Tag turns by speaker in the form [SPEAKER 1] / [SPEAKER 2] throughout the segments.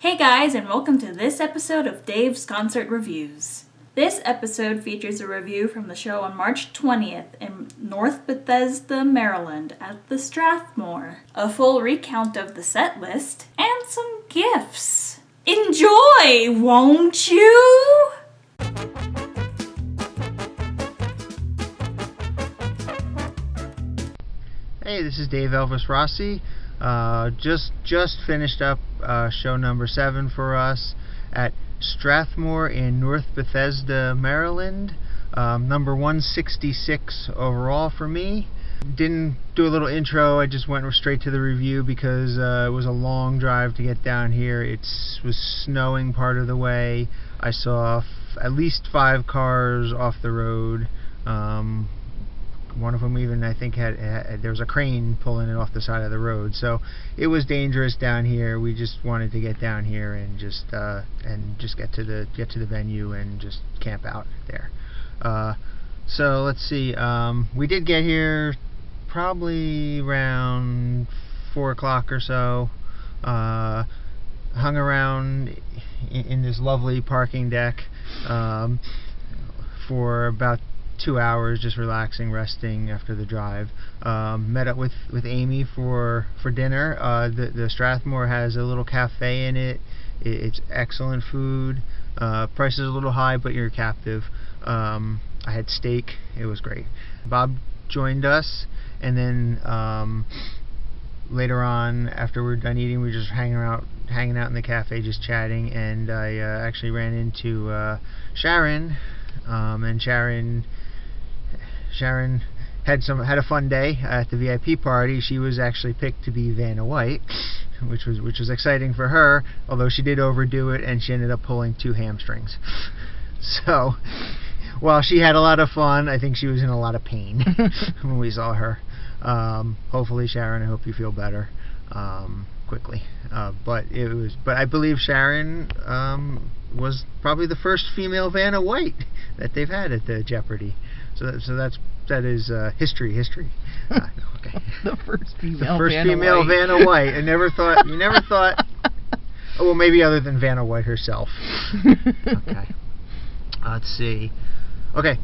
[SPEAKER 1] Hey guys, and welcome to this episode of Dave's Concert Reviews. This episode features a review from the show on March 20th in North Bethesda, Maryland at the Strathmore, a full recount of the set list, and some gifs. Enjoy, won't you?
[SPEAKER 2] Hey, this is Dave Elvis Rossi. Just finished up show number 7 for us at Strathmore in North Bethesda, Maryland. Number 166 overall for me. Didn't do a little intro, I just went straight to the review because it was a long drive to get down here. It was snowing part of the way. I saw at least 5 cars off the road. One of them even, I think, had there was a crane pulling it off the side of the road. So it was dangerous down here. We just wanted to get down here and just get to the venue and just camp out there. So let's see. We did get here probably around 4 o'clock or so. Hung around in this lovely parking deck for about 2 hours, just relaxing, resting after the drive. Met up with Amy for dinner. The Strathmore has a little cafe in it. It's excellent food. Price is a little high, but you're captive. I had steak. It was great. Bob joined us, and then later on, after we were done eating, we were just hanging out in the cafe, just chatting. And I actually ran into Sharon, and Sharon had a fun day at the VIP party. She was actually picked to be Vanna White, which was exciting for her, although she did overdo it and she ended up pulling 2 hamstrings. So while she had a lot of fun, I think she was in a lot of pain when we saw her. Hopefully, Sharon, I hope you feel better quickly. But I believe Sharon was probably the first female Vanna White that they've had at the Jeopardy. So that is history. Okay.
[SPEAKER 3] The first female
[SPEAKER 2] Vanna White. You never thought. Oh, well, maybe other than Vanna White herself. Okay. Let's see. Okay.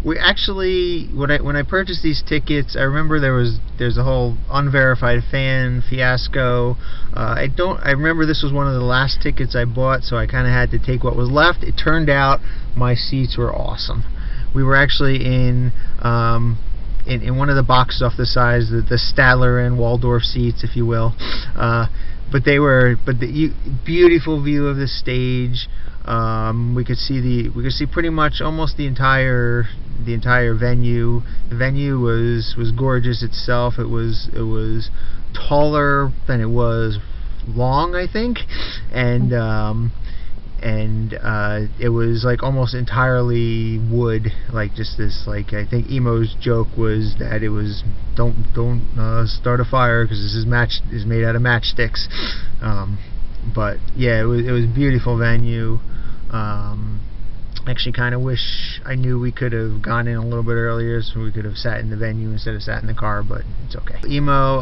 [SPEAKER 2] We actually, when I purchased these tickets, I remember there's a whole unverified fan fiasco. I remember this was one of the last tickets I bought, so I kind of had to take what was left. It turned out my seats were awesome. We were actually in one of the boxes off the sides, the Statler and Waldorf seats, if you will. But the beautiful view of the stage. We could see pretty much almost the entire venue. The venue was gorgeous itself. It was taller than it was long, I think, and it was like almost entirely wood, like just this, like, I think Emo's joke was that it was don't start a fire because this is made out of matchsticks. But yeah, it was a beautiful venue. Actually kind of wish I knew we could have gone in a little bit earlier so we could have sat in the venue instead of sat in the car, but it's okay. Emo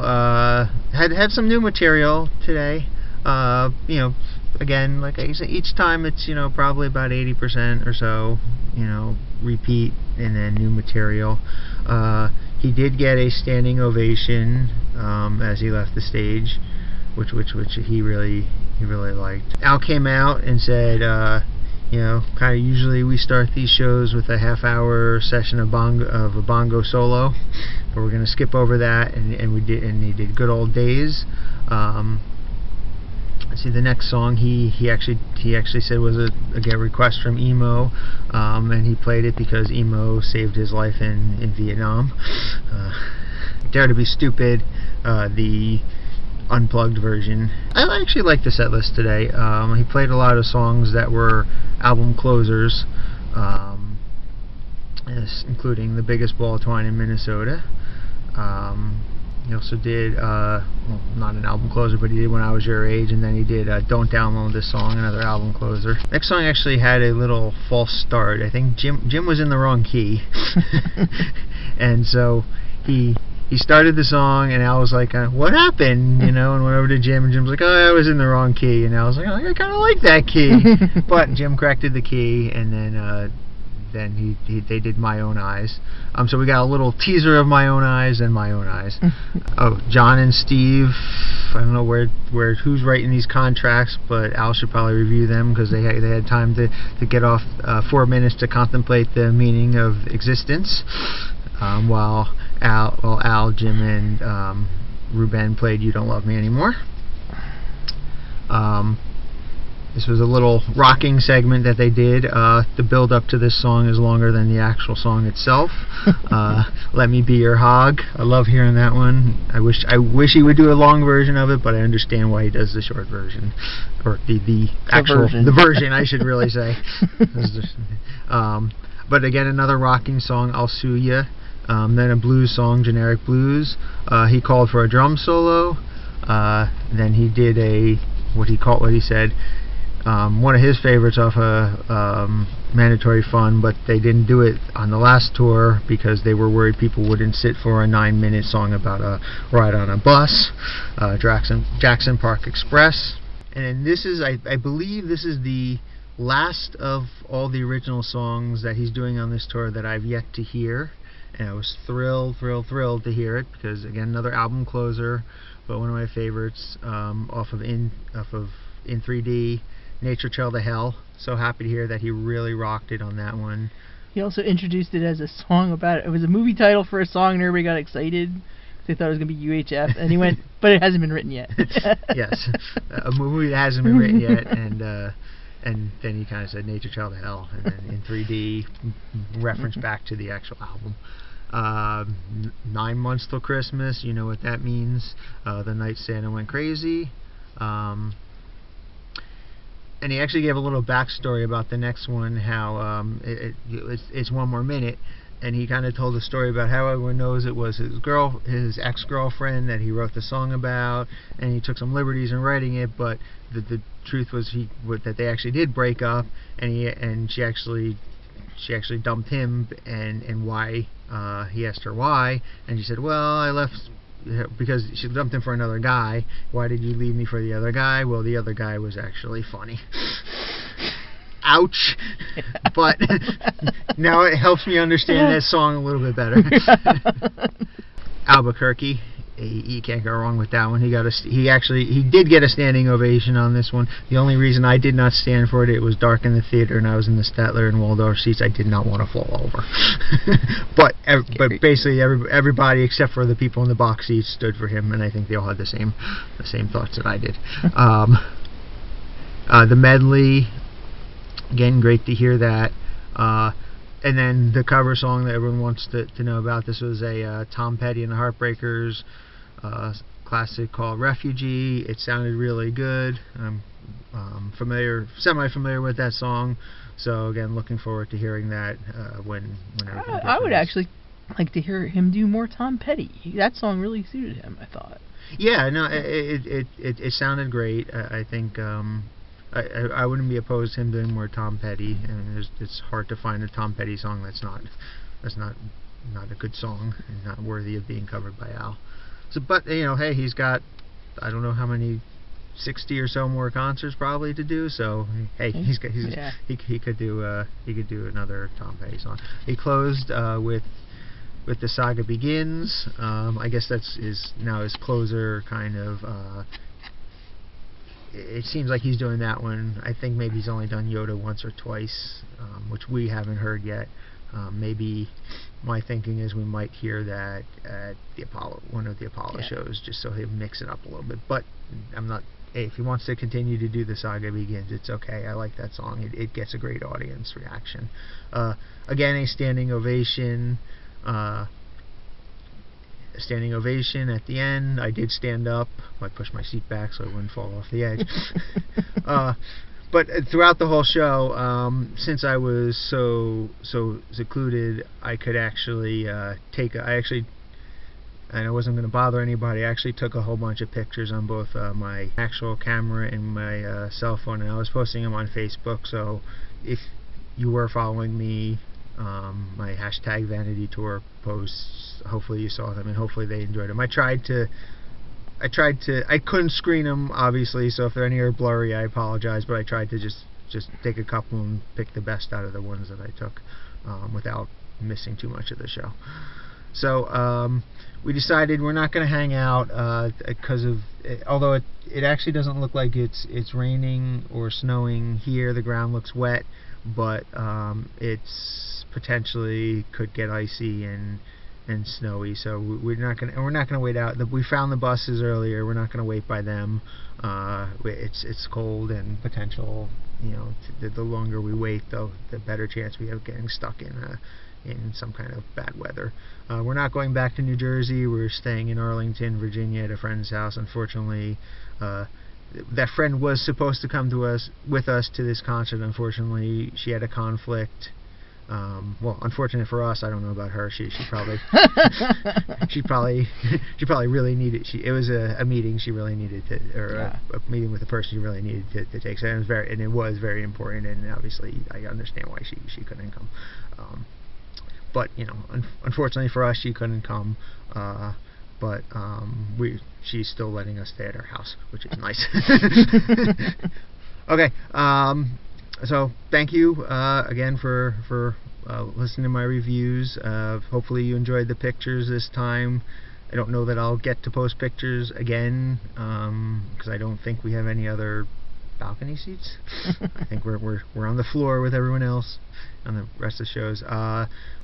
[SPEAKER 2] had some new material today. Again, like I said, each time it's probably about 80% or so repeat and then new material. He did get a standing ovation as he left the stage, which he really liked. Al came out and said, kind of usually we start these shows with a half-hour session of a bongo solo, but we're going to skip over that, and he did Good Old Days. See, the next song he actually said was a request from Emo, and he played it because Emo saved his life in Vietnam. Dare to Be Stupid, the unplugged version. I actually like the set list today. He played a lot of songs that were album closers, including The Biggest Ball of Twine in Minnesota. He also did, not an album closer, but he did When I Was Your Age, and then he did Don't Download This Song, another album closer. Next song actually had a little false start. I think Jim was in the wrong key, and so he he started the song, and Al was like, what happened? And went over to Jim, and Jim was like, oh, I was in the wrong key. And Al was like, oh, I kind of like that key. But Jim corrected the key, and then they did My Own Eyes. So we got a little teaser of My Own Eyes and My Own Eyes. Oh, John and Steve, I don't know who's writing these contracts, but Al should probably review them, because they had time to get off 4 minutes to contemplate the meaning of existence, while Al, Jim, and Ruben played You Don't Love Me Anymore. This was a little rocking segment that they did. The build up to this song is longer than the actual song itself. Let Me Be Your Hog. I love hearing that one. I wish he would do a long version of it, but I understand why he does the short version, or the version I should really say. But again, another rocking song, I'll Sue Ya. Then a blues song, Generic Blues. He called for a drum solo. Then he did what he said. One of his favorites off Mandatory Fun, but they didn't do it on the last tour because they were worried people wouldn't sit for a 9-minute song about a ride on a bus, Jackson Park Express. And then this is, I believe this is the last of all the original songs that he's doing on this tour that I've yet to hear. And I was thrilled to hear it, because again, another album closer, but one of my favorites, off of In 3D, Nature Trail to Hell. So happy to hear that he really rocked it on that one.
[SPEAKER 3] He also introduced it as a song about it. It was a movie title for a song, and everybody got excited. They thought it was going to be UHF, and he went, but it hasn't been written yet.
[SPEAKER 2] Yes, a movie that hasn't been written yet, and then he kind of said Nature Trail to Hell, and then In 3D, reference back to the actual album. 9 months till Christmas, you know what that means. The Night Santa Went Crazy. And he actually gave a little backstory about the next one, how it's One More Minute, and he kind of told the story about how everyone knows it was his ex-girlfriend that he wrote the song about, and he took some liberties in writing it, but the truth was that they actually did break up, and she actually dumped him, and why. He asked her why, and she said, well, I left because she dumped him for another guy. Why did you leave me for the other guy? Well, the other guy was actually funny. Ouch. But now it helps me understand that song a little bit better. Albuquerque. You can't go wrong with that one. He did get a standing ovation on this one. The only reason I did not stand for it, it was dark in the theater, and I was in the Statler and Waldorf seats. I did not want to fall over. but basically everybody except for the people in the box seats stood for him, and I think they all had the same thoughts that I did. The medley, again, great to hear that. And then the cover song that everyone wants to know about. This was a Tom Petty and the Hearbreakers classic called Refugee. It sounded really good. I'm semi-familiar with that song. So again, looking forward to hearing that whenever.
[SPEAKER 3] I would actually like to hear him do more Tom Petty. That song really suited him, I thought.
[SPEAKER 2] Yeah, no, it sounded great. I think. I wouldn't be opposed to him doing more Tom Petty. I mean, it's hard to find a Tom Petty song that's not a good song and not worthy of being covered by Al. So, but hey, he's got, I don't know how many, 60 or so more concerts probably to do. So hey, he could do another Tom Petty song. He closed with the Saga Begins. I guess that's now his closer kind of. It seems like he's doing that one. I think maybe he's only done Yoda once or twice, which we haven't heard yet. Maybe my thinking is we might hear that at one of the Apollo shows, just so he'll mix it up a little bit. But I'm not. Hey, if he wants to continue to do the Saga Begins, it's okay. I like that song. It gets a great audience reaction. Again, a standing ovation. Standing ovation at the end. I did stand up. I pushed my seat back so I wouldn't fall off the edge. But throughout the whole show, since I was so secluded, I could actually and I wasn't going to bother anybody. I actually took a whole bunch of pictures on both my actual camera and my cell phone, and I was posting them on Facebook. So if you were following me my hashtag Vanity Tour posts. Hopefully you saw them, and hopefully they enjoyed them. I couldn't screen them, obviously, so if they're any are blurry, I apologize, but I tried to just take a couple and pick the best out of the ones that I took, without missing too much of the show. So we decided we're not going to hang out because of, although it actually doesn't look like it's raining or snowing here. The ground looks wet, but it's potentially could get icy and snowy. So we're not gonna wait out. We found the buses earlier. We're not gonna wait by them. It's cold and potential. The longer we wait, though, the better chance we have getting stuck in some kind of bad weather. We're not going back to New Jersey. We're staying in Arlington, Virginia, at a friend's house. Unfortunately, that friend was supposed to come with us to this concert. Unfortunately, she had a conflict. Well, unfortunate for us. I don't know about her. She probably she probably really needed. It was a meeting she really needed to, or a meeting with a person she really needed to take. So it was very important, and obviously I understand why she couldn't come. But unfortunately for us, she couldn't come. But she's still letting us stay at her house, which is nice. Okay. So thank you again for listening to my reviews. Hopefully you enjoyed the pictures this time. I don't know that I'll get to post pictures again because I don't think we have any other balcony seats. I think we're on the floor with everyone else on the rest of the shows.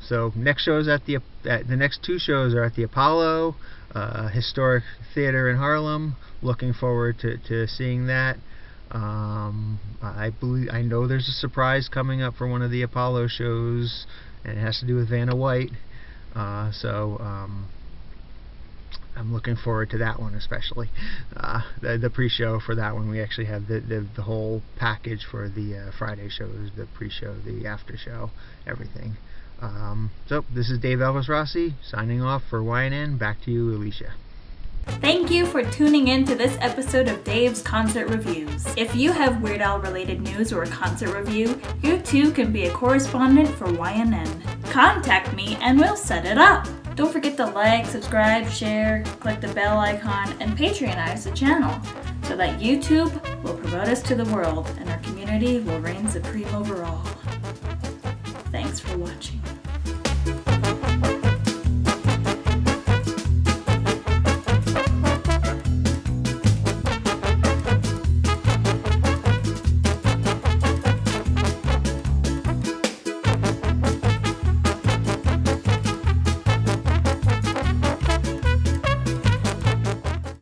[SPEAKER 2] So next shows the next two shows are at the Apollo Historic Theater in Harlem. Looking forward to seeing that. I know there's a surprise coming up for one of the Apollo shows, and it has to do with Vanna White. So I'm looking forward to that one especially. The pre-show for that one, we actually have the whole package for the Friday shows, the pre-show, the after-show, everything. So this is Dave Elvis Rossi signing off for YNN. Back to you, Alicia.
[SPEAKER 1] Thank you for tuning in to this episode of Dave's Concert Reviews. If you have Weird Al related news or a concert review, you too can be a correspondent for YNN. Contact me and we'll set it up. Don't forget to like, subscribe, share, click the bell icon, and Patreonize the channel so that YouTube will promote us to the world and our community will reign supreme over all. Thanks for watching.